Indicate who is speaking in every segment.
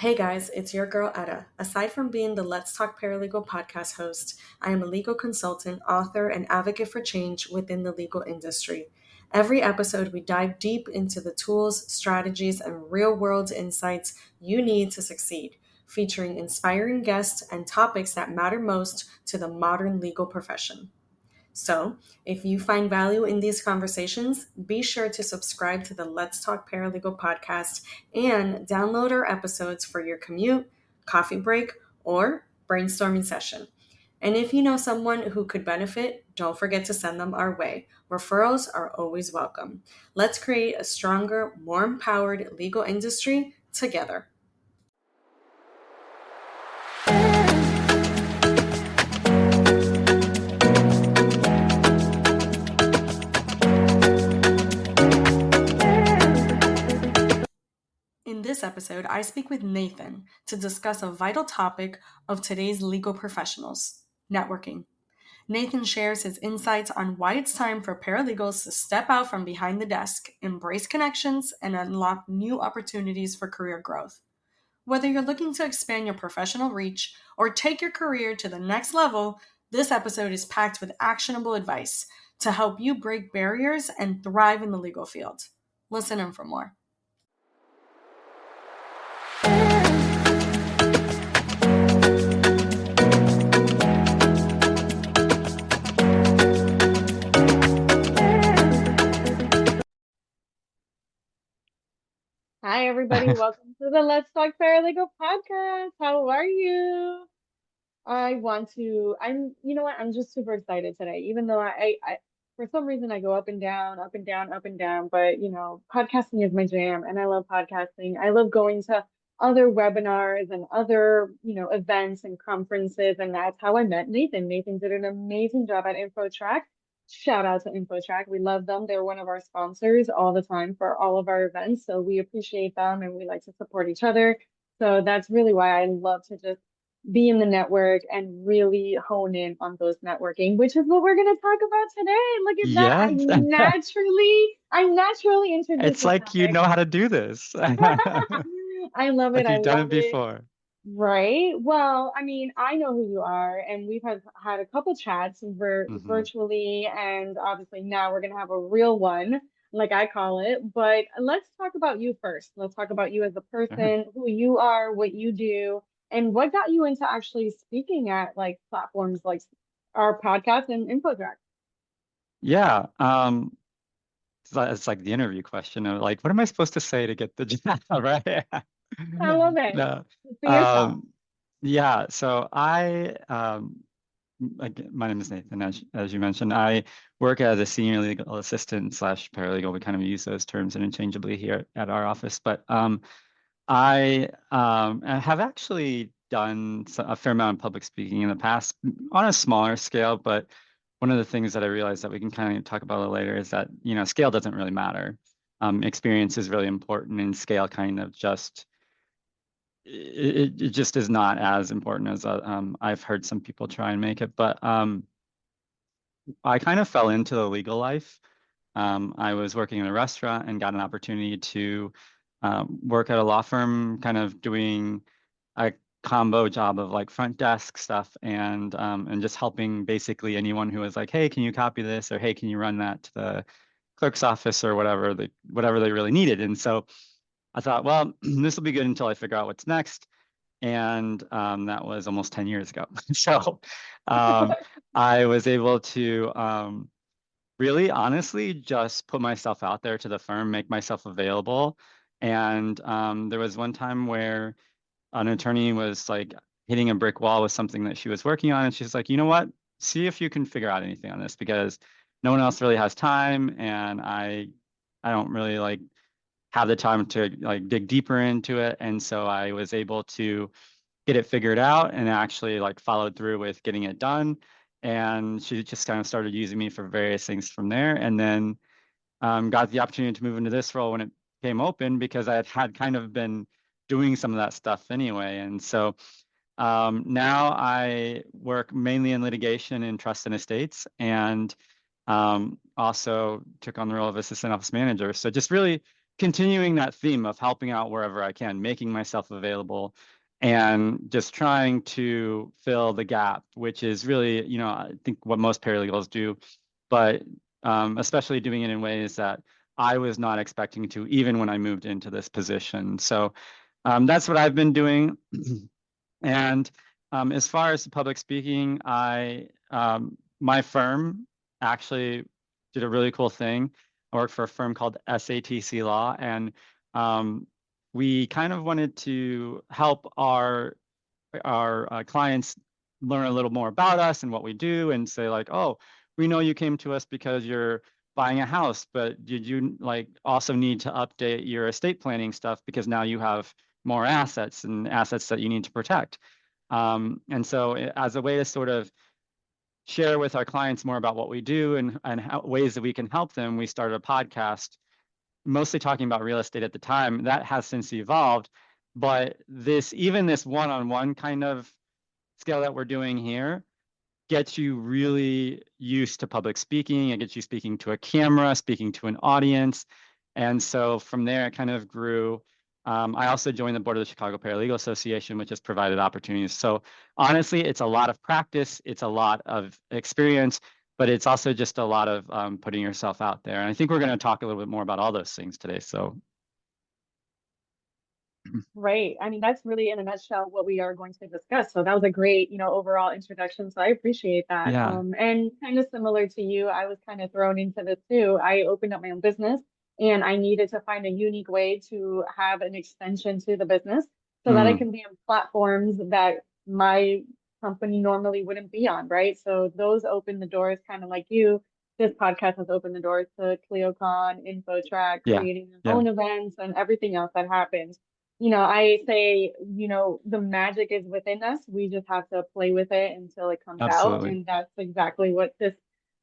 Speaker 1: Hey guys, it's your girl Etta. Aside from being the Let's Talk Paralegal podcast host, I am a legal consultant, author, and advocate for change within the legal industry. Every episode, we dive deep into the tools, strategies, and real world insights you need to succeed, featuring inspiring guests and topics that matter most to the modern legal profession. So, if you find value in these conversations, be sure to subscribe to the Let's Talk Paralegal podcast and download our episodes for your commute, coffee break, or brainstorming session. And if you know someone who could benefit, don't forget to send them our way. Referrals are always welcome. Let's create a stronger, more empowered legal industry together. In this episode, I speak with Nathan to discuss a vital topic of today's legal professionals, networking. Nathan shares his insights on why it's time for paralegals to step out from behind the desk, embrace connections, and unlock new opportunities for career growth. Whether you're looking to expand your professional reach or take your career to the next level, this episode is packed with actionable advice to help you break barriers and thrive in the legal field. Listen in for more. Hi, everybody. Welcome to the Let's Talk Paralegal podcast. How are you? You know what? I'm just super excited today, even though for some reason, I go up and down, up and down, up and down. But, podcasting is my jam and I love podcasting. I love going to other webinars and other, events and conferences. And that's how I met Nathan. Nathan did an amazing job at InfoTrack. Shout out to InfoTrack. We love them. They're one of our sponsors all the time for all of our events. So we appreciate them and we like to support each other. So that's really why I love to just be in the network and really hone in on those networking, which is what we're going to talk about today. Look at that.
Speaker 2: Yes.
Speaker 1: I naturally introduced
Speaker 2: It's
Speaker 1: the
Speaker 2: like you
Speaker 1: topic.
Speaker 2: know how to do this.
Speaker 1: I love it.
Speaker 2: Like
Speaker 1: I
Speaker 2: you've done
Speaker 1: love
Speaker 2: it
Speaker 1: it.
Speaker 2: before.
Speaker 1: Right. Well, I mean, I know who you are, and we've had a couple chats
Speaker 2: Hmm.
Speaker 1: virtually, and obviously now we're gonna have a real one, like I call it. But let's talk about you first. Let's talk about you as a
Speaker 2: Sure.
Speaker 1: person, who you are, what you do, and what got you into actually speaking at like platforms like our podcast and InfoTrack.
Speaker 2: Yeah. It's like the interview question of like, what am I supposed to say to get the job, right?
Speaker 1: I love it.
Speaker 2: No.
Speaker 1: For yourself.
Speaker 2: Um, yeah, so again, my name is Nathan, as you mentioned. I work as a senior legal assistant slash paralegal. We kind of use those terms interchangeably here at our office, but I have actually done a fair amount of public speaking in the past on a smaller scale, but one of the things that I realized that we can kind of talk about a little later is that, scale doesn't really matter. Experience is really important, and scale kind of just it just is not as important as I've heard some people try and make it. But I kind of fell into the legal life. I was working in a restaurant and got an opportunity to work at a law firm, kind of doing a combo job of like front desk stuff and just helping basically anyone who was like, hey, can you copy this? Or hey, can you run that to the clerk's office or whatever they really needed. And so I thought, well, this will be good until I figure out what's next. And that was almost 10 years ago. So um, I was able to really honestly just put myself out there to the firm, make myself available. And there was one time where an attorney was like hitting a brick wall with something that she was working on. And she's like, you know what? See if you can figure out anything on this because no one else really has time. And I don't really like have the time to like dig deeper into it. And so I was able to get it figured out and actually like followed through with getting it done. And she just kind of started using me for various things from there. And then got the opportunity to move into this role when it came open because I had kind of been doing some of that stuff anyway. And so now I work mainly in litigation in trust and estates and also took on the role of assistant office manager. So just really continuing that theme of helping out wherever I can, making myself available, and just trying to fill the gap, which is really, I think what most paralegals do, but especially doing it in ways that I was not expecting to, even when I moved into this position. So that's what I've been doing. And as far as the public speaking, my firm actually did a really cool thing. I worked for a firm called SATC Law, and we kind of wanted to help our clients learn a little more about us and what we do, and say like, oh, we know you came to us because you're buying a house, but did you like also need to update your estate planning stuff because now you have more assets and assets that you need to protect. And so as a way to sort of share with our clients more about what we do and ways that we can help them, we started a podcast mostly talking about real estate at the time. That has since evolved, but this one-on-one kind of scale that we're doing here gets you really used to public speaking. It gets you speaking to a camera, speaking to an audience. And so from there, it kind of grew. I also joined the board of the Chicago Paralegal Association, which has provided opportunities. So honestly, it's a lot of practice. It's a lot of experience, but it's also just a lot of putting yourself out there. And I think we're going to talk a little bit more about all those things today. So
Speaker 3: Right. I mean, that's really in a nutshell what we are going to discuss. So that was a great, overall introduction. So I appreciate that.
Speaker 2: yeah.
Speaker 3: And kind of similar to you, I was kind of thrown into this too. I opened up my own business and I needed to find a unique way to have an extension to the business so that I
Speaker 2: Mm,
Speaker 3: can be on platforms that my company normally wouldn't be on, right? So those open the doors, kind of like you. This podcast has opened the doors to CleoCon, InfoTrack,
Speaker 2: yeah.
Speaker 3: creating your
Speaker 2: Yeah.
Speaker 3: own events, and everything else that happens. I say, the magic is within us. We just have to play with it until it comes out.
Speaker 2: Absolutely.
Speaker 3: And that's exactly what this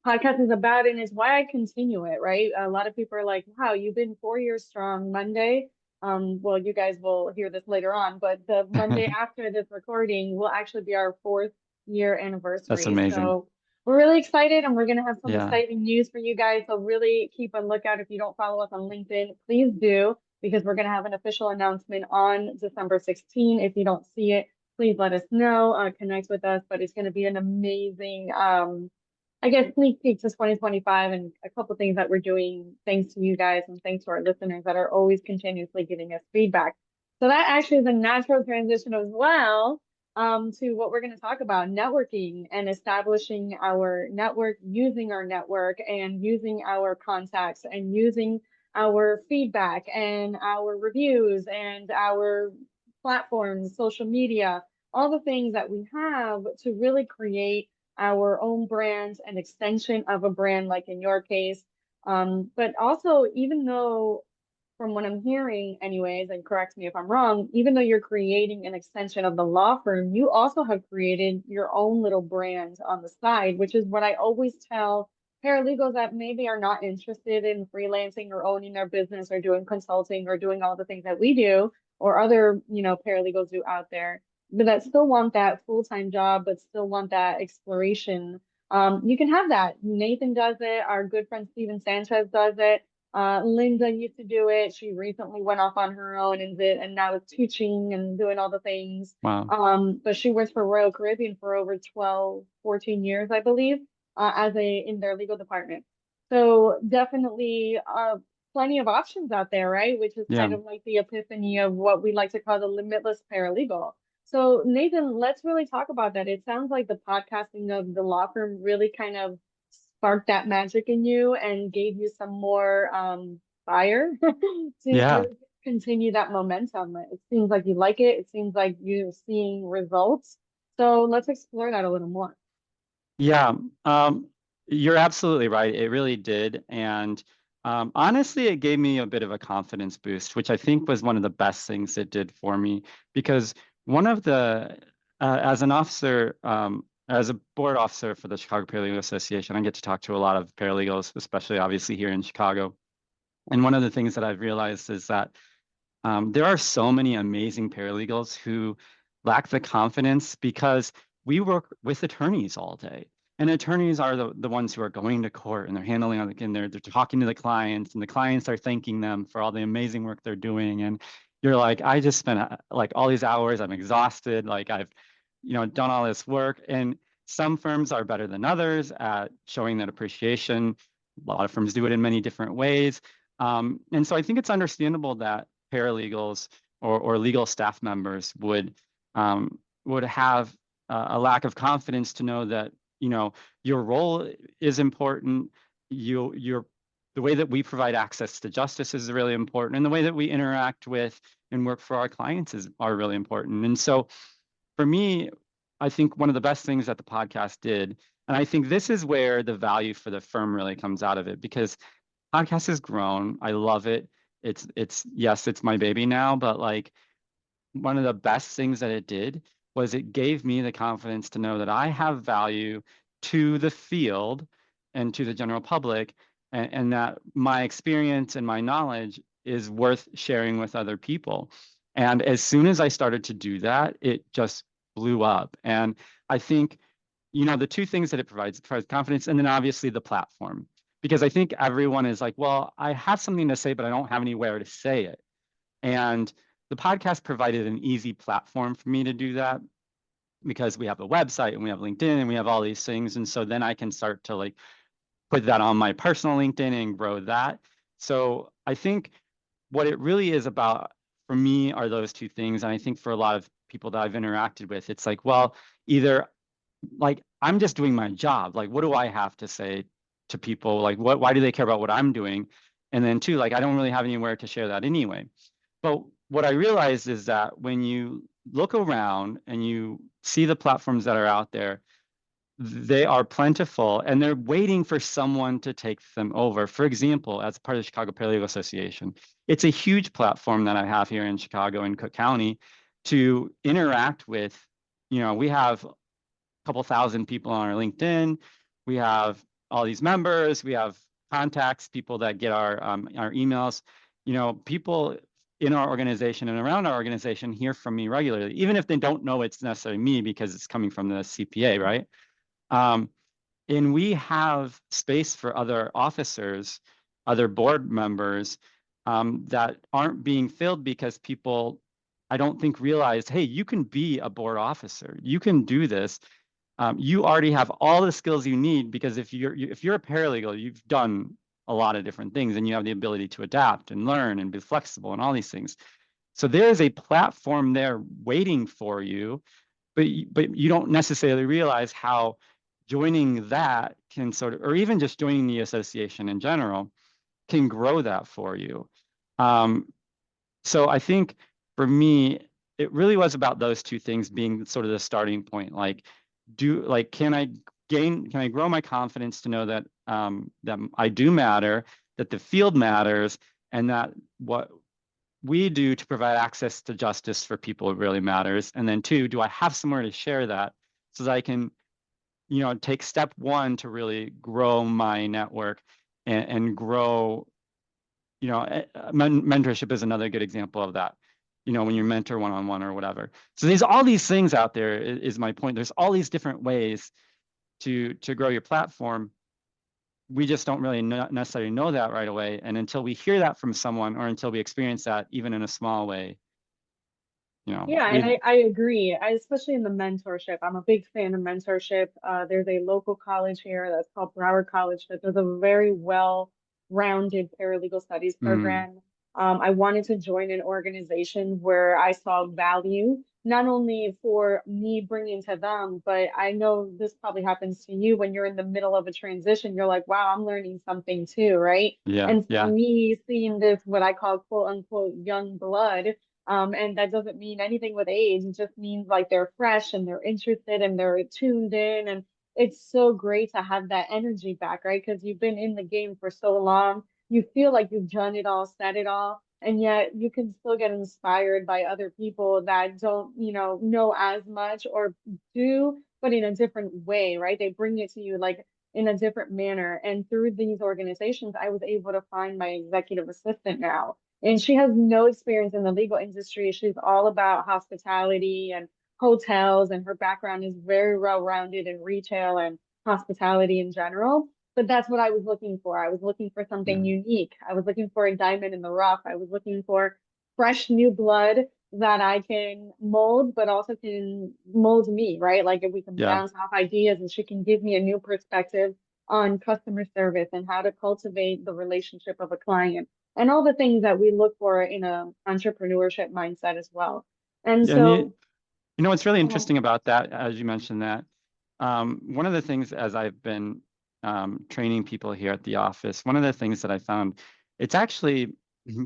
Speaker 3: podcast is about. And is why I continue it, right? A lot of people are like, wow, you've been 4 years strong Monday. Well, you guys will hear this later on, but the Monday after this recording will actually be our 4th-year
Speaker 2: That's
Speaker 3: anniversary.
Speaker 2: amazing.
Speaker 3: So we're really excited and we're going to have some
Speaker 2: Yeah.
Speaker 3: exciting news for you guys. So really keep a lookout. If you don't follow us on LinkedIn, please do, because we're going to have an official announcement on December 16th. If you don't see it, please let us know, connect with us. But it's going to be an amazing, I guess, sneak peek to 2025 and a couple things that we're doing thanks to you guys and thanks to our listeners that are always continuously giving us feedback. So that actually is a natural transition as well, to what we're going to talk about, networking and establishing our network, using our network and using our contacts and using our feedback and our reviews and our platforms, social media, all the things that we have to really create our own brand, an extension of a brand, like in your case. But also, even though, from what I'm hearing, anyways, and correct me if I'm wrong, even though you're creating an extension of the law firm, you also have created your own little brand on the side, which is what I always tell paralegals that maybe are not interested in freelancing or owning their business or doing consulting or doing all the things that we do or other, paralegals do out there, but that still want that full-time job, but still want that exploration. You can have that. Nathan does it. Our good friend Steven Sanchez does it. Linda used to do it. She recently went off on her own and did, and now is teaching and doing all the things.
Speaker 2: Wow.
Speaker 3: But she works for Royal Caribbean for over 12, 14 years, I believe, in their legal department. So definitely, plenty of options out there, right? Which is
Speaker 2: Yeah.
Speaker 3: kind of like the epiphany of what we like to call the limitless paralegal. So Nathan, let's really talk about that. It sounds like the podcasting of the law firm really kind of sparked that magic in you and gave you some more fire to
Speaker 2: Yeah.
Speaker 3: really continue that momentum. It seems like you like it. It seems like you're seeing results. So let's explore that a little more.
Speaker 2: Yeah, you're absolutely right. It really did. And honestly, it gave me a bit of a confidence boost, which I think was one of the best things it did for me. Because one of as an officer, as a board officer for the Chicago Paralegal Association, I get to talk to a lot of paralegals, especially obviously here in Chicago. And one of the things that I've realized is that there are so many amazing paralegals who lack the confidence because we work with attorneys all day. And attorneys are the ones who are going to court and they're handling, and they're talking to the clients, and the clients are thanking them for all the amazing work they're doing. And you're like, I just spent like all these hours, I'm exhausted, like I've, done all this work. And some firms are better than others at showing that appreciation. A lot of firms do it in many different ways. And so I think it's understandable that paralegals or legal staff members would have a lack of confidence to know that your role is important. The way that we provide access to justice is really important, and the way that we interact with and work for our clients are really important. And so for me, I think one of the best things that the podcast did, and I think this is where the value for the firm really comes out of it, because podcast has grown. I love it. Yes, it's my baby now, but like one of the best things that it did was it gave me the confidence to know that I have value to the field and to the general public, and that my experience and my knowledge is worth sharing with other people. And as soon as I started to do that, it just blew up. And I think, the two things that it provides confidence, and then obviously the platform. Because I think everyone is like, well, I have something to say, but I don't have anywhere to say it. And the podcast provided an easy platform for me to do that, because we have a website and we have LinkedIn and we have all these things. And so then I can start to like put that on my personal LinkedIn and grow that. So I think what it really is about for me are those two things. And I think for a lot of people that I've interacted with, it's like, well, either like I'm just doing my job. Like, what do I have to say to people? Like, why do they care about what I'm doing? And then two, like, I don't really have anywhere to share that anyway. But what I realized is that when you look around and you see the platforms that are out there, they are plentiful and they're waiting for someone to take them over. For example, as part of the Chicago Paralegal Association, it's a huge platform that I have here in Chicago and Cook County to interact with. We have a couple thousand people on our LinkedIn. We have all these members. We have contacts, people that get our emails. People in our organization and around our organization hear from me regularly, even if they don't know it's necessarily me because it's coming from the CPA, right? And we have space for other officers, other board members that aren't being filled because people, I don't think, realize, hey, you can be a board officer. You can do this. You already have all the skills you need, because if you're a paralegal, you've done a lot of different things and you have the ability to adapt and learn and be flexible and all these things. So there is a platform there waiting for you, but you don't necessarily realize how joining that can sort of, or even just joining the association in general, can grow that for you. So I think for me, it really was about those two things being sort of the starting point. Like, can I grow my confidence to know that that I do matter, that the field matters, and that what we do to provide access to justice for people really matters. And then two, do I have somewhere to share that so that I can, take step one to really grow my network and grow, mentorship is another good example of that. When you mentor one-on-one or whatever. So there's all these things out there is my point. There's all these different ways to grow your platform. We just don't really necessarily know that right away. And until we hear that from someone, or until we experience that even in a small way,
Speaker 3: Yeah, and I agree. Especially in the mentorship. I'm a big fan of mentorship. There's a local college here that's called Broward College that does a very well-rounded paralegal studies program. I wanted to join an organization where I saw value, not only for me bringing to them, but I know this probably happens to you when you're in the middle of a transition. You're like, wow, I'm learning something too, right?
Speaker 2: Yeah,
Speaker 3: And for
Speaker 2: yeah.
Speaker 3: me, seeing this, what I call quote unquote young blood, and that doesn't mean anything with age. It just means like they're fresh and they're interested and they're tuned in. And it's so great to have that energy back, right? Because you've been in the game for so long. You feel like you've done it all, said it all, and yet you can still get inspired by other people that don't, know as much or do, but in a different way, right? They bring it to you like in a different manner. And through these organizations, I was able to find my executive assistant now, and she has no experience in the legal industry. She's all about hospitality and hotels, and her background is very well-rounded in retail. And hospitality in general. But that's what I was looking for. I was looking for
Speaker 2: Yeah.
Speaker 3: something unique. I was looking for a diamond in the rough. I was looking for fresh new blood that I can mold, but also can mold me, right? Like if we can
Speaker 2: Yeah.
Speaker 3: bounce off ideas and she can give me a new perspective on customer service and how to cultivate the relationship of a client and all the things that we look for in a entrepreneurship mindset as well. And
Speaker 2: Yeah, and
Speaker 3: so,
Speaker 2: what's really
Speaker 3: um,
Speaker 2: interesting about that, as you mentioned that, one of the things as I've been training people here at the office, one of the things that I found, it's actually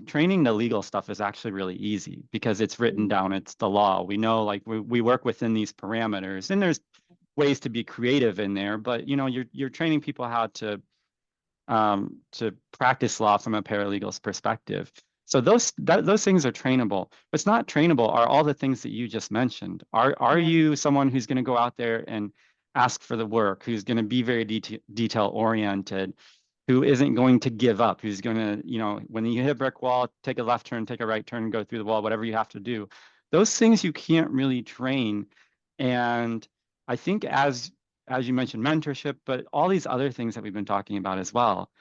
Speaker 2: training the legal stuff is actually really easy because it's written down, it's the law. We know like we work within these parameters, and there's ways to be creative in there, but you're training people how to practice law from a paralegal's perspective. So those things are trainable. What's not trainable are all the things that you just mentioned. Are
Speaker 3: yeah,
Speaker 2: you someone who's going to go out there and ask for the work, who's going to be very detail oriented, who isn't going to give up, who's going to, when you hit a brick wall, take a left turn, take a right turn, go through the wall, whatever you have to do. Those things you can't really train. And I think as you mentioned, mentorship, but all these other things that we've been talking about as well,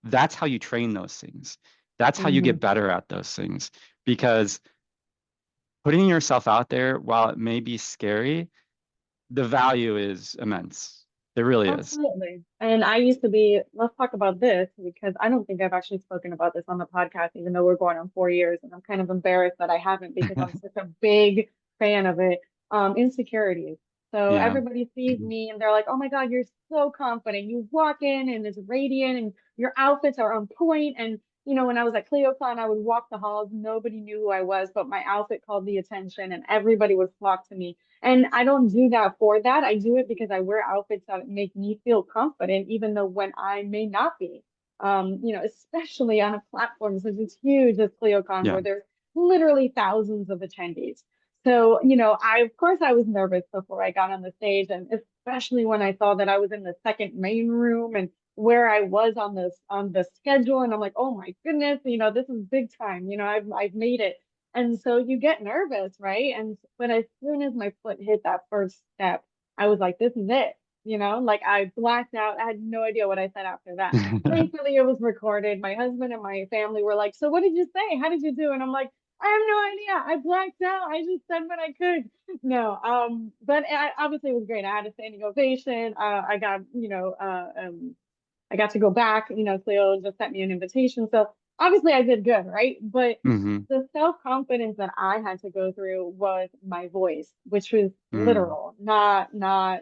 Speaker 2: that's how you train those things. That's how you
Speaker 3: hmm
Speaker 2: get better at those things. Because putting yourself out there, while it may be scary, the value is immense. It really is.
Speaker 3: absolutely. And I used to be, let's talk about this because I don't think I've actually spoken about this on the podcast, even though we're going on 4 years, and I'm kind of embarrassed that I haven't because I'm such a big fan of it. Insecurities. So
Speaker 2: Yeah.
Speaker 3: everybody sees me and they're like, oh my God, you're so confident. You walk in and it's radiant and your outfits are on point. And when I was at CleoCon, I would walk the halls. Nobody knew who I was, but my outfit called the attention and everybody would flock to me. And I don't do that for that. I do it because I wear outfits that make me feel confident, even though when I may not be. Especially on a platform such as huge as CleoCon,
Speaker 2: Yeah.
Speaker 3: where there's literally thousands of attendees. So, I of course I was nervous before I got on the stage, and especially when I saw that I was in the second main room and where I was on the schedule, and I'm like, oh my goodness, this is big time. I've made it. And so you get nervous, right? But as soon as my foot hit that first step, I was like, this is it. Like I blacked out. I had no idea what I said after that. Thankfully, it was recorded. My husband and my family were like, so what did you say? How did you do? And I'm like, I have no idea. I blacked out. I just said what I could. No, but obviously it was great. I had a standing ovation. I got to go back. Cleo just sent me an invitation. So obviously I did good, right? But
Speaker 2: hmm
Speaker 3: the self-confidence that I had to go through was my voice, which was
Speaker 2: Mm.
Speaker 3: literal, not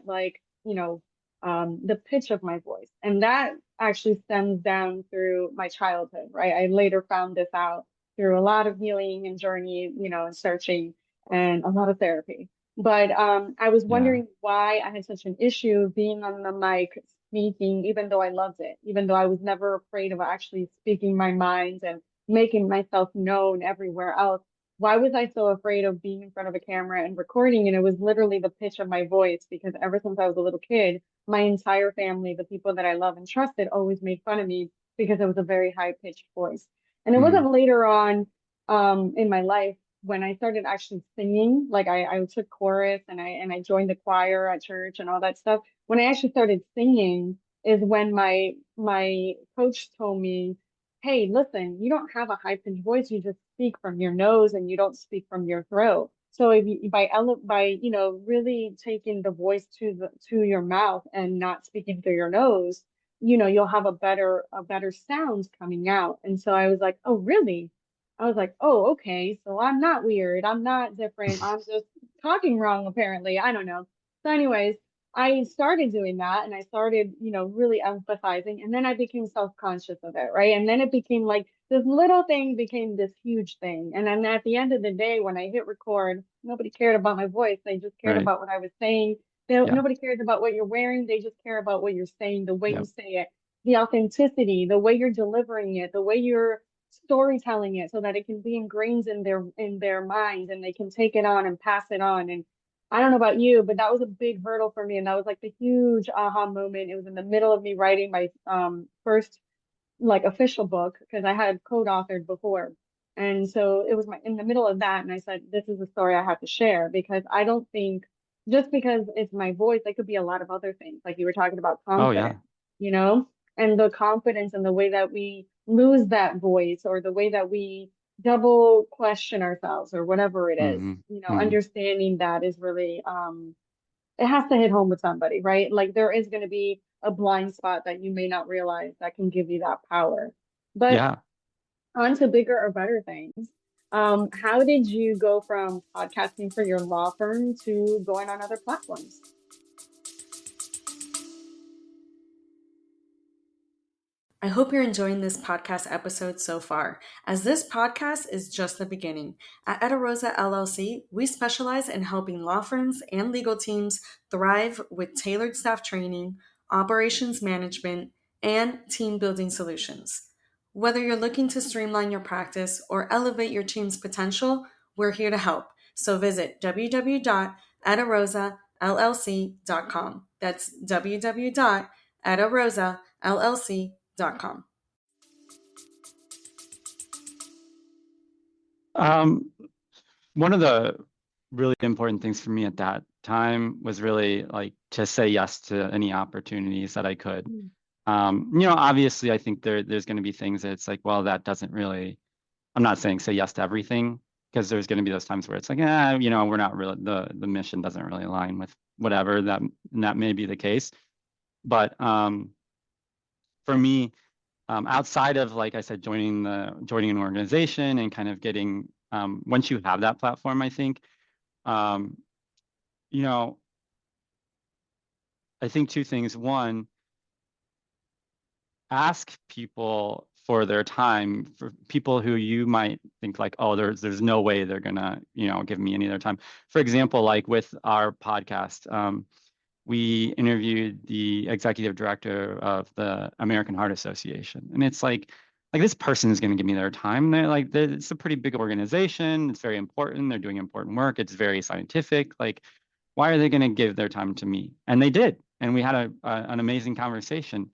Speaker 3: like, the pitch of my voice. And that actually stems down through my childhood, right? I later found this out through a lot of healing and journey, and searching and a lot of therapy. But I was
Speaker 2: Yeah.
Speaker 3: wondering why I had such an issue being on the mic, speaking, even though I loved it, even though I was never afraid of actually speaking my mind and making myself known everywhere else. Why was I so afraid of being in front of a camera and recording? And it was literally the pitch of my voice because ever since I was a little kid, my entire family, the people that I love and trusted, always made fun of me because it was a very high pitched voice. And it
Speaker 2: Mm.
Speaker 3: wasn't later on in my life when I started actually singing, like I took chorus and I joined the choir at church and all that stuff. When I actually started singing is when my coach told me, hey, listen, you don't have a high pitched voice. You just speak from your nose and you don't speak from your throat. So if you by really taking the voice to your mouth and not speaking through your nose, you'll have a better sound coming out. And so I was like, oh, really? I was like, oh, okay. So I'm not weird. I'm not different. I'm just talking wrong, apparently. I don't know. So, anyways, I started doing that and I started, really emphasizing. And then I became self-conscious of it, right? And then it became like this little thing became this huge thing. And then at the end of the day, when I hit record, nobody cared about my voice. They just cared
Speaker 2: Right.
Speaker 3: about what I was saying.
Speaker 2: Yeah.
Speaker 3: Nobody cares about what you're wearing. They just care about what you're saying, the way
Speaker 2: Yeah.
Speaker 3: you say it, the authenticity, the way you're delivering it, the way you're storytelling it so that it can be ingrained in their minds and they can take it on and pass it on. And I don't know about you, but that was a big hurdle for me. And that was like the huge aha moment. It was in the middle of me writing my first like official book because I had co-authored before. And so it was in the middle of that. And I said, this is the story I have to share because I don't think just because it's my voice, it could be a lot of other things. Like you were talking about
Speaker 2: Oh yeah.
Speaker 3: confidence, you know, and the confidence and the way that we lose that voice or the way that we double question ourselves or whatever it is,
Speaker 2: Hmm.
Speaker 3: you know,
Speaker 2: Hmm.
Speaker 3: understanding that is really, it has to hit home with somebody, right? Like there is going to be a blind spot that you may not realize that can give you that power. But
Speaker 2: Yeah.
Speaker 3: on to bigger or better things. How did you go from podcasting for your law firm to going on other platforms?
Speaker 1: I hope you're enjoying this podcast episode so far, as this podcast is just the beginning. At Etta Rosa LLC, we specialize in helping law firms and legal teams thrive with tailored staff training, operations management, and team building solutions. Whether you're looking to streamline your practice or elevate your team's potential, we're here to help. So visit www.ettarosallc.com. That's www.ettarosallc.com.
Speaker 2: One of the really important things for me at that time was really like to say yes to any opportunities that I could.
Speaker 3: Mm.
Speaker 2: Obviously, I think there's going to be things that it's like, well, that doesn't really. I'm not saying say yes to everything, because there's going to be those times where it's like, we're not really, the mission doesn't really align with whatever that may be the case. But for me, outside of, like I said, joining an organization and kind of getting, once you have that platform, I think, um, you know, I think two things. One, ask people for their time, for people who you might think like, oh, there's no way they're gonna, give me any of their time. For example, like with our podcast, we interviewed the executive director of the American Heart Association, and it's like this person is going to give me their time. It's a pretty big organization. It's very important. They're doing important work. It's very scientific. Like, why are they going to give their time to me? And they did, and we had an amazing conversation.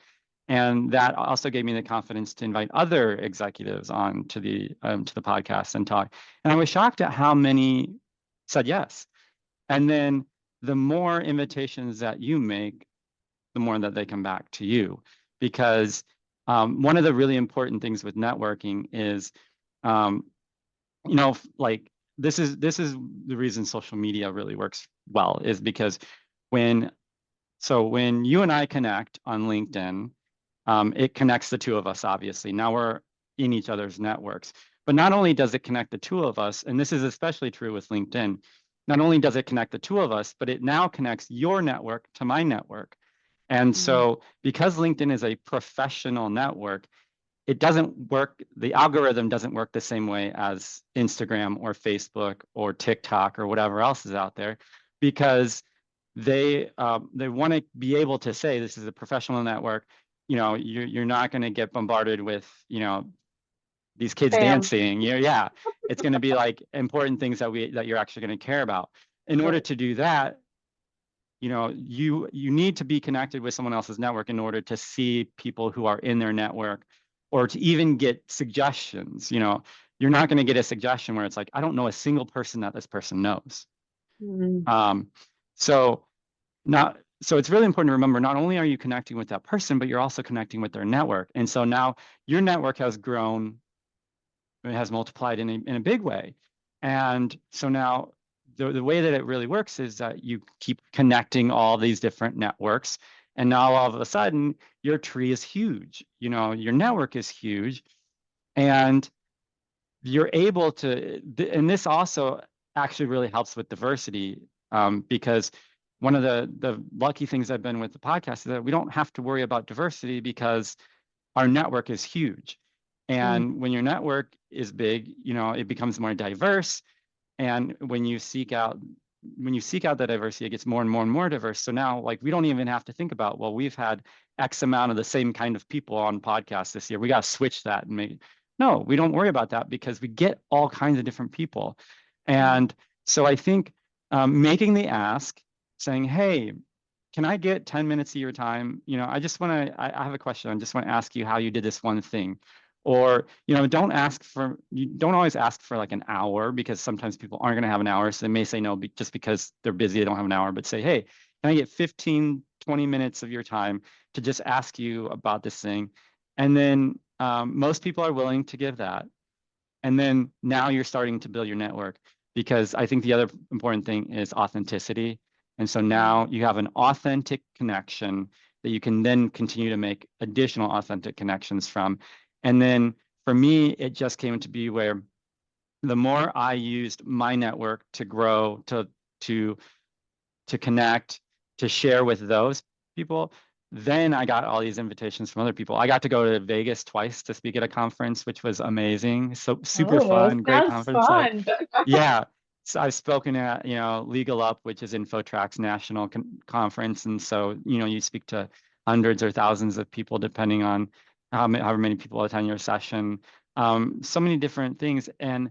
Speaker 2: And that also gave me the confidence to invite other executives on to the podcast and talk. And I was shocked at how many said yes. And then the more invitations that you make, the more that they come back to you. Because one of the really important things with networking is, um, like this is the reason social media really works well, is because when you and I connect on LinkedIn, it connects the two of us, obviously. Now we're in each other's networks. But not only does it connect the two of us, and this is especially true with LinkedIn, not only does it connect the two of us, but it now connects your network to my network. And
Speaker 3: Mm.
Speaker 2: so because LinkedIn is a professional network, it doesn't work, the algorithm doesn't work the same way as Instagram or Facebook or TikTok or whatever else is out there, because they want to be able to say this is a professional network. You're not going to get bombarded with these kids
Speaker 3: Spam.
Speaker 2: dancing. Yeah, it's going to be like important things that you're actually going to care about. In order
Speaker 3: Right.
Speaker 2: to do that, you need to be connected with someone else's network in order to see people who are in their network, or to even get suggestions. You're not going to get a suggestion where it's like, I don't know a single person that this person knows.
Speaker 3: Mm.
Speaker 2: um, so so it's really important to remember, not only are you connecting with that person, but you're also connecting with their network. And so now your network has grown, it has multiplied in a big way. And so now the way that it really works is that you keep connecting all these different networks. And now all of a sudden, your tree is huge. Your network is huge. And you're able to, and this also actually really helps with diversity, because one of the lucky things I've been with the podcast is that we don't have to worry about diversity because our network is huge.
Speaker 3: Mm.
Speaker 2: And when your network is big, it becomes more diverse. And when you seek out the diversity, it gets more and more and more diverse. So now, like, we don't even have to think about, well, we've had X amount of the same kind of people on podcasts this year, we got to switch that and make. No, we don't worry about that, because we get all kinds of different people.
Speaker 3: Mm.
Speaker 2: And so I think, making the ask, saying, hey, can I get 10 minutes of your time? I just want to, I have a question. I just want to ask you how you did this one thing. Or, you don't always ask for like an hour, because sometimes people aren't going to have an hour. So they may say no just because they're busy, they don't have an hour, but say, hey, can I get 15, 20 minutes of your time to just ask you about this thing? And then most people are willing to give that. And then now you're starting to build your network, because I think the other important thing is authenticity. And so now you have an authentic connection that you can then continue to make additional authentic connections from. And then for me, it just came to be where the more I used my network to grow, to connect, to share with those people, then I got all these invitations from other people. I got to go to Vegas twice to speak at a conference, which was amazing. So super
Speaker 3: Oh,
Speaker 2: fun, great
Speaker 3: sounds
Speaker 2: conference. Like,
Speaker 3: fun.
Speaker 2: yeah. So I've spoken at, Legal Up, which is InfoTrack's national conference. And so, you speak to hundreds or thousands of people, depending on however many people attend your session. So many different things. And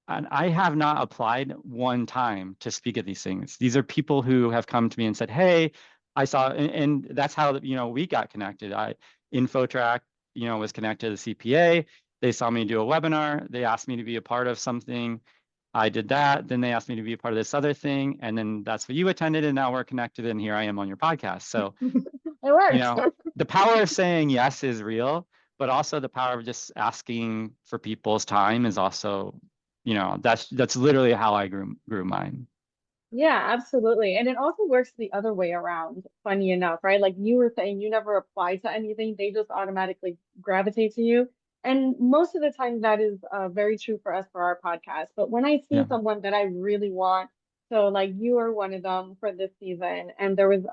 Speaker 2: I have not applied one time to speak at these things. These are people who have come to me and said, hey, I saw, and that's how, we got connected. InfoTrack, was connected to the CPA. They saw me do a webinar. They asked me to be a part of something. I did that. Then they asked me to be a part of this other thing. And then that's what you attended. And now we're connected. And here I am on your podcast. So,
Speaker 3: It works.
Speaker 2: the power of saying yes is real, but also the power of just asking for people's time is also, that's literally how I grew mine.
Speaker 3: Yeah, absolutely. And it also works the other way around, funny enough, right? Like you were saying, you never apply to anything, they just automatically gravitate to you. And most of the time, that is very true for us for our podcast. But when I see
Speaker 2: Yeah.
Speaker 3: someone that I really want, so like you are one of them for this season, and there was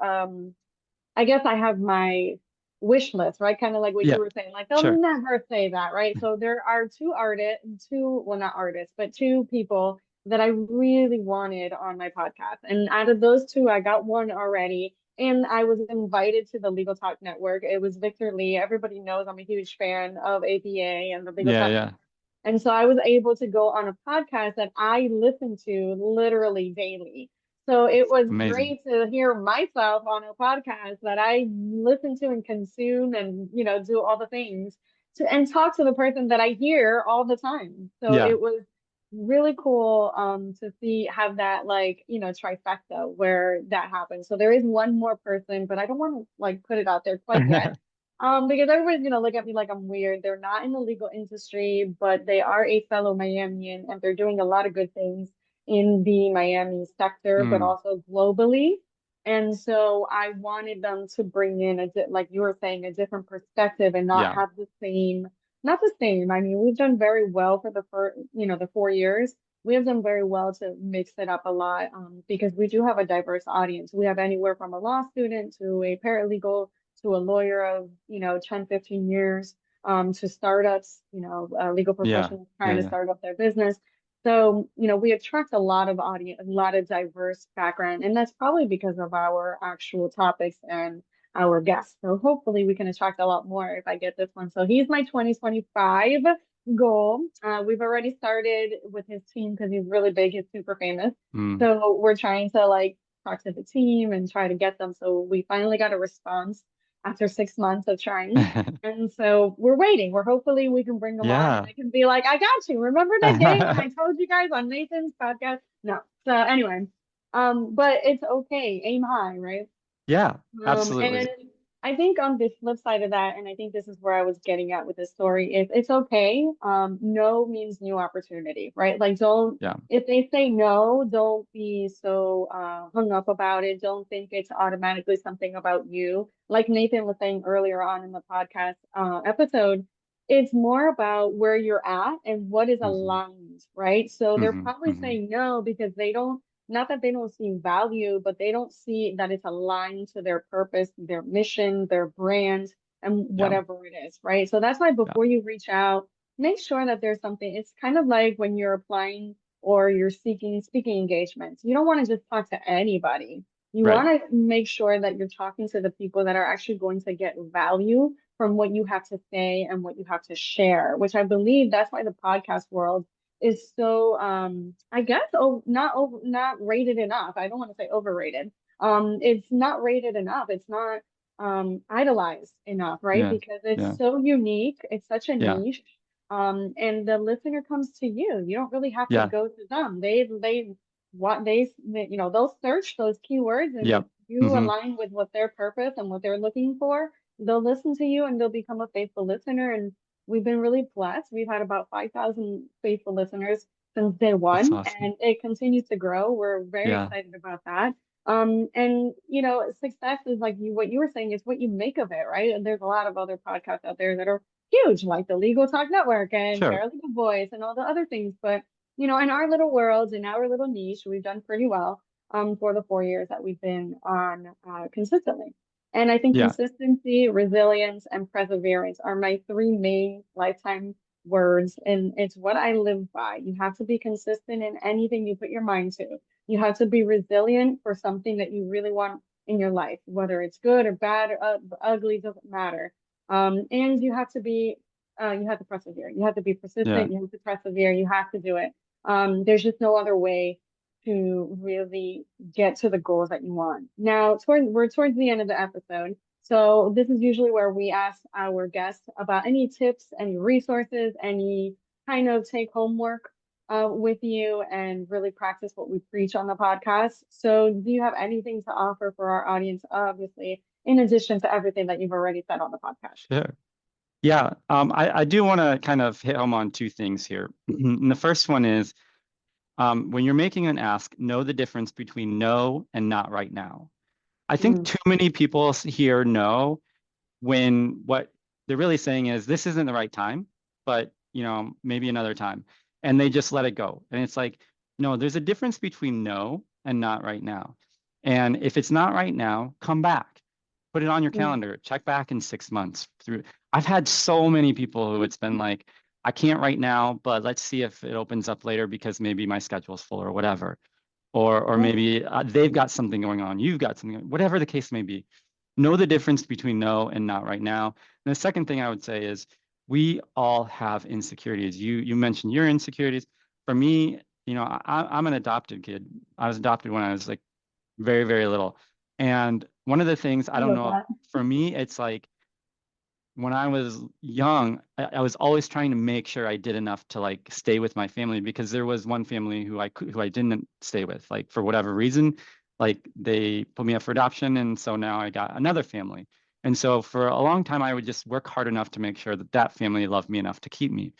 Speaker 3: I guess I have my wish list, right? Kind of like what
Speaker 2: Yeah.
Speaker 3: you were saying, like they'll
Speaker 2: Sure.
Speaker 3: never say that, right? So there are well, not artists, but two people that I really wanted on my podcast. And out of those two, I got one already. And I was invited to the Legal Talk Network. It was Victor Lee. Everybody knows I'm a huge fan of APA and the Legal
Speaker 2: Yeah.
Speaker 3: Talk.
Speaker 2: Yeah.
Speaker 3: And so I was able to go on a podcast that I listen to literally daily. So it was
Speaker 2: Amazing.
Speaker 3: great to hear myself on a podcast that I listen to and consume and, do all the things and talk to the person that I hear all the time. So
Speaker 2: Yeah.
Speaker 3: it was really cool to have that like, trifecta where that happens. So there is one more person, but I don't want to like put it out there quite yet. Because everybody's gonna look at me like I'm weird. They're not in the legal industry, but they are a fellow Miamian and they're doing a lot of good things in the Miami sector, but
Speaker 2: Mm,
Speaker 3: also globally. And so I wanted them to bring in like you were saying, a different perspective and not
Speaker 2: yeah.
Speaker 3: have not the same. I mean, we've done very well for the 4 years. We have done very well to mix it up a lot, because we do have a diverse audience. We have anywhere from a law student to a paralegal to a lawyer of, 10, 15 years, to startups, legal
Speaker 2: Yeah.
Speaker 3: professionals
Speaker 2: Yeah.
Speaker 3: trying to
Speaker 2: Yeah.
Speaker 3: start up their business. So, we attract a lot of audience, a lot of diverse background, and that's probably because of our actual topics and our guests. So hopefully we can attract a lot more if I get this one. So he's my 2025 goal. We've already started with his team because he's really big, he's super famous.
Speaker 2: Mm.
Speaker 3: So we're trying to like talk to the team and try to get them. So we finally got a response after 6 months of trying. And so we're waiting. Hopefully we can bring them on and
Speaker 2: Yeah.
Speaker 3: I can be like, I got you. Remember that day when I told you guys on Nathan's podcast? No. So anyway, but it's okay. Aim high, right?
Speaker 2: Yeah.
Speaker 3: And
Speaker 2: Absolutely.
Speaker 3: I think on the flip side of that, and I think this is where I was getting at with this story, is it's okay. No means new opportunity, right? Like
Speaker 2: Yeah.
Speaker 3: if they say no, don't be so hung up about it. Don't think it's automatically something about you. Like Nathan was saying earlier on in the podcast episode, it's more about where you're at and what is
Speaker 2: Hmm.
Speaker 3: aligned, right? So they're
Speaker 2: Hmm.
Speaker 3: probably
Speaker 2: Hmm.
Speaker 3: saying no because they don't not that they don't see value, but they don't see that it's aligned to their purpose, their mission, their brand, and
Speaker 2: Yeah.
Speaker 3: whatever it is, right? So that's why
Speaker 2: Yeah.
Speaker 3: before you reach out, make sure that there's something. It's kind of like when you're applying or you're seeking speaking engagements. You don't want to just talk to anybody. You
Speaker 2: Right.
Speaker 3: want to make sure that you're talking to the people that are actually going to get value from what you have to say and what you have to share, which I believe that's why the podcast world is so I guess not rated enough. I don't want to say overrated. It's not rated enough. It's not idolize enough, right?
Speaker 2: Yeah.
Speaker 3: Because it's
Speaker 2: Yeah.
Speaker 3: so unique, it's such a
Speaker 2: Yeah.
Speaker 3: niche. And the listener comes to you. You don't really have to
Speaker 2: Yeah.
Speaker 3: go to them. They'll search those keywords, and if
Speaker 2: Yep.
Speaker 3: you
Speaker 2: Hmm.
Speaker 3: align with what their purpose and what they're looking for, they'll listen to you and they'll become a faithful listener. And we've been really blessed. We've had about 5,000 faithful listeners since day
Speaker 2: That's
Speaker 3: one,
Speaker 2: awesome.
Speaker 3: and it continues to grow. We're very
Speaker 2: Yeah.
Speaker 3: excited about that. And success is like what you were saying is what you make of it, right? And there's a lot of other podcasts out there that are huge, like the Legal Talk Network and
Speaker 2: Sure.
Speaker 3: Paralegal Voice and all the other things. But in our little world, in our little niche, we've done pretty well for the 4 years that we've been on consistently. And I think
Speaker 2: Yeah.
Speaker 3: consistency, resilience, and perseverance are my three main lifetime words. And it's what I live by. You have to be consistent in anything you put your mind to. You have to be resilient for something that you really want in your life, whether it's good or bad or ugly, doesn't matter. And you have to persevere. You have to be
Speaker 2: Yeah.
Speaker 3: persistent. You have to persevere. You have to do it. There's just no other way to really get to the goals that you want. Now, we're towards the end of the episode. So this is usually where we ask our guests about any tips, any resources, any kind of take home work with you and really practice what we preach on the podcast. So, do you have anything to offer for our audience, obviously, in addition to everything that you've already said on the podcast?
Speaker 2: Sure. Yeah. I do want to kind of hit home on two things here. And the first one is when you're making an ask, know the difference between no and not right now. I think
Speaker 3: Mm,
Speaker 2: too many people here know when what they're really saying is this isn't the right time, but maybe another time. And they just let it go. And it's like, no, there's a difference between no and not right now. And if it's not right now, come back. Put it on your
Speaker 3: mm,
Speaker 2: calendar. Check back in 6 months through. I've had so many people who it's been like, I can't right now, but let's see if it opens up later because maybe my schedule's full or whatever. Or
Speaker 3: yeah,
Speaker 2: maybe they've got something going on, you've got something, whatever the case may be. Know the difference between no and not right now. And the second thing I would say is we all have insecurities. You mentioned your insecurities. For me, I'm an adopted kid. I was adopted when I was like very, very little. And one of the things, I
Speaker 3: I
Speaker 2: don't
Speaker 3: love
Speaker 2: know,
Speaker 3: that.
Speaker 2: for me, it's like when I was young, I was always trying to make sure I did enough to like stay with my family because there was one family who I didn't stay with, like for whatever reason, like they put me up for adoption, and so now I got another family. And so for a long time, I would just work hard enough to make sure that that family loved me enough to keep me.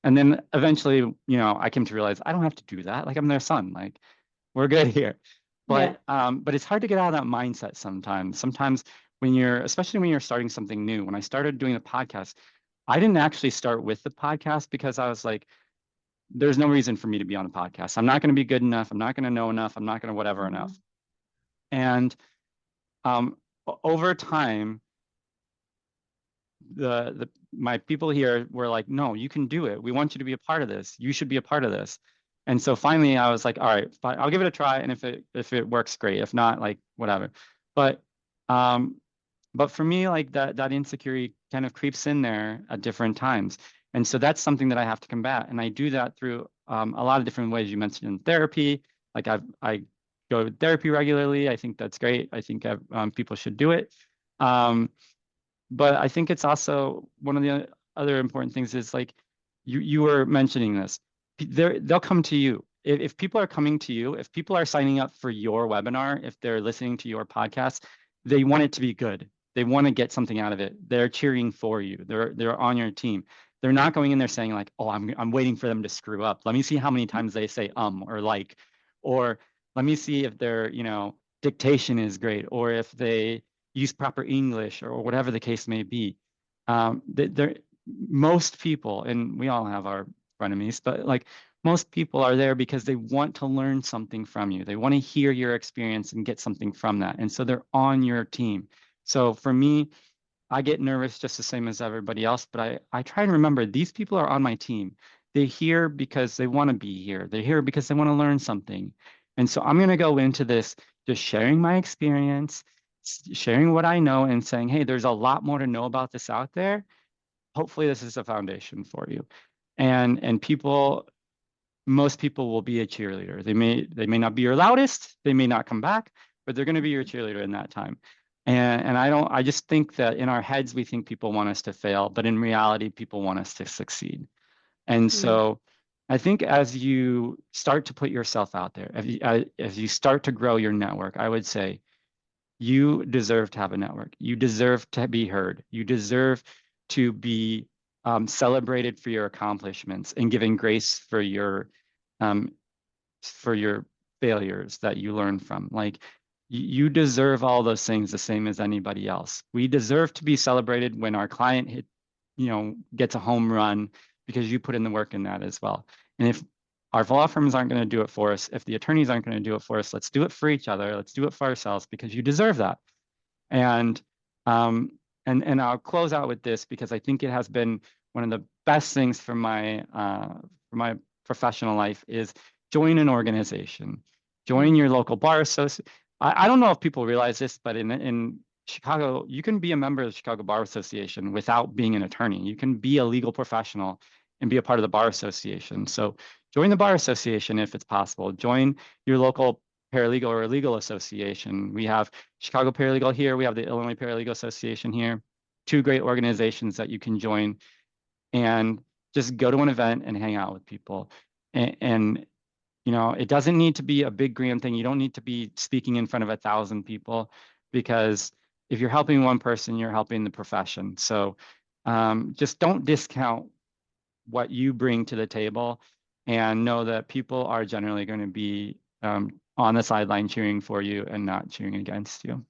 Speaker 2: And then eventually, I came to realize I don't have to do that. Like I'm their son. Like we're good here.
Speaker 3: Yeah.
Speaker 2: But it's hard to get out of that mindset sometimes. Sometimes especially when you're starting something new. When I started doing the podcast, I didn't actually start with the podcast because I was like, there's no reason for me to be on a podcast. I'm not going to be good enough. I'm not going to know enough. I'm not going to whatever enough.
Speaker 3: Mhm.
Speaker 2: And um, over time, my people here were like, no, you can do it. We want you to be a part of this. You should be a part of this. And so finally I was like, all right, fine, I'll give it a try. And if it works, great. If not, like whatever. But um, but for me, like that insecurity kind of creeps in there at different times. And so that's something that I have to combat. And I do that through a lot of different ways. You mentioned in therapy, like I go to therapy regularly. I think that's great. I think people should do it. Um, but I think it's also one of the other important things is like you were mentioning this. They'll come to you. If people are coming to you, if people are signing up for your webinar, if they're listening to your podcast, they want it to be good. They want to get something out of it. They're cheering for you. They're on your team. They're not going in there saying like, "Oh, I'm waiting for them to screw up. Let me see how many times they say or like, or let me see if their, dictation is great or if they use proper English or whatever the case may be. Most people, and we all have our frenemies, but like most people are there because they want to learn something from you. They want to hear your experience and get something from that. And so they're on your team. So for me, I get nervous just the same as everybody else, but I try and remember these people are on my team. They're here because they want to be here. They're here because they want to learn something. And so I'm going to go into this just sharing my experience, sharing what I know, and saying, hey, there's a lot more to know about this out there. Hopefully, this is a foundation for you. And most people will be a cheerleader. They may not be your loudest, they may not come back, but they're going to be your cheerleader in that time. And I just think that in our heads, we think people want us to fail, but in reality, people want us to succeed. And so I think as you start to put yourself out there, as you start to grow your network, I would say you deserve to have a network. You deserve to be heard. You deserve to be celebrated for your accomplishments and given grace um, for your failures that you learn from. Like you deserve all those things the same as anybody else. We deserve to be celebrated when our client gets a home run because you put in the work in that as well. And if our law firms aren't going to do it for us, if the attorneys aren't going to do it for us, let's do it for each other. Let's do it for ourselves because you deserve that. And and I'll close out with this because I think it has been one of the best things for my professional life is join an organization, join your local bar association. I don't know if people realize this, but in Chicago, you can be a member of the Chicago Bar Association without being an attorney. You can be a legal professional and be a part of the bar association. So join the bar association if it's possible. Join your local paralegal or legal association. We have Chicago Paralegal here. We have the Illinois Paralegal Association here. Two great organizations that you can join and just go to an event and hang out with people. And it doesn't need to be a big grand thing. You don't need to be speaking in front of 1,000 people because if you're helping one person, you're helping the profession. So just don't discount what you bring to the table and know that people are generally going to be on the sideline cheering for you and not cheering against you.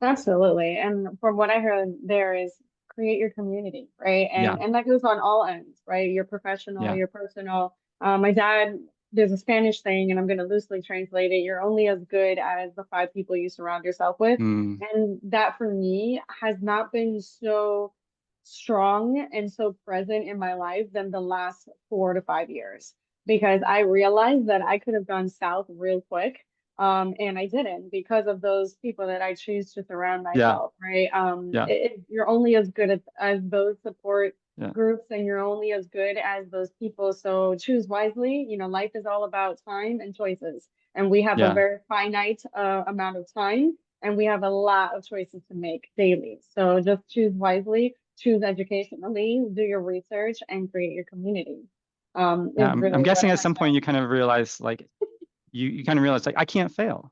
Speaker 3: Absolutely. And from what I heard there is create your community, right?
Speaker 2: Yeah.
Speaker 3: And that goes on all ends, right? Your professional,
Speaker 2: Yeah.
Speaker 3: your personal. My dad, there's a Spanish saying, and I'm going to loosely translate it. You're only as good as the 5 people you surround yourself with.
Speaker 2: Mm.
Speaker 3: And that for me has not been so strong and so present in my life than the last 4 to 5 years, because I realized that I could have gone south real quick. And I didn't because of those people that I choose to surround
Speaker 2: Yeah.
Speaker 3: myself, right?
Speaker 2: Yeah.
Speaker 3: You're only as good as those support
Speaker 2: Yeah.
Speaker 3: groups, and you're only as good as those people. So choose wisely. Life is all about time and choices, and we have a
Speaker 2: Yeah.
Speaker 3: very finite amount of time, and we have a lot of choices to make daily. So just choose wisely, choose educationally, do your research, and create your community.
Speaker 2: Yeah,
Speaker 3: Is
Speaker 2: I'm
Speaker 3: really what
Speaker 2: guessing
Speaker 3: I
Speaker 2: at some point you kind of realize like you kind of realize like I can't fail.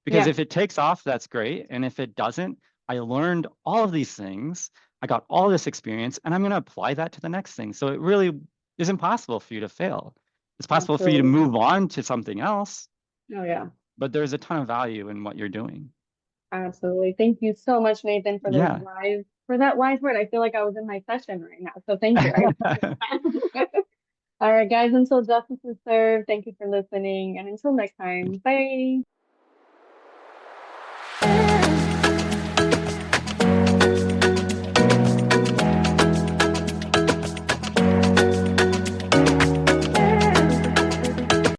Speaker 2: Because
Speaker 3: Yeah,
Speaker 2: if it takes off, that's great. And if it doesn't, I learned all of these things. I got all this experience and I'm going to apply that to the next thing. So it really is impossible for you to fail. It's possible for you to
Speaker 3: absolutely.
Speaker 2: move on to something else,
Speaker 3: Oh yeah.
Speaker 2: but there's a ton of value in what you're doing.
Speaker 3: Absolutely. Thank you so much, Nathan, for
Speaker 2: Yeah.
Speaker 3: that wise word. I feel like I was in my session right now. So thank you. All right, guys, until justice is served, thank you for listening. And until next time, bye.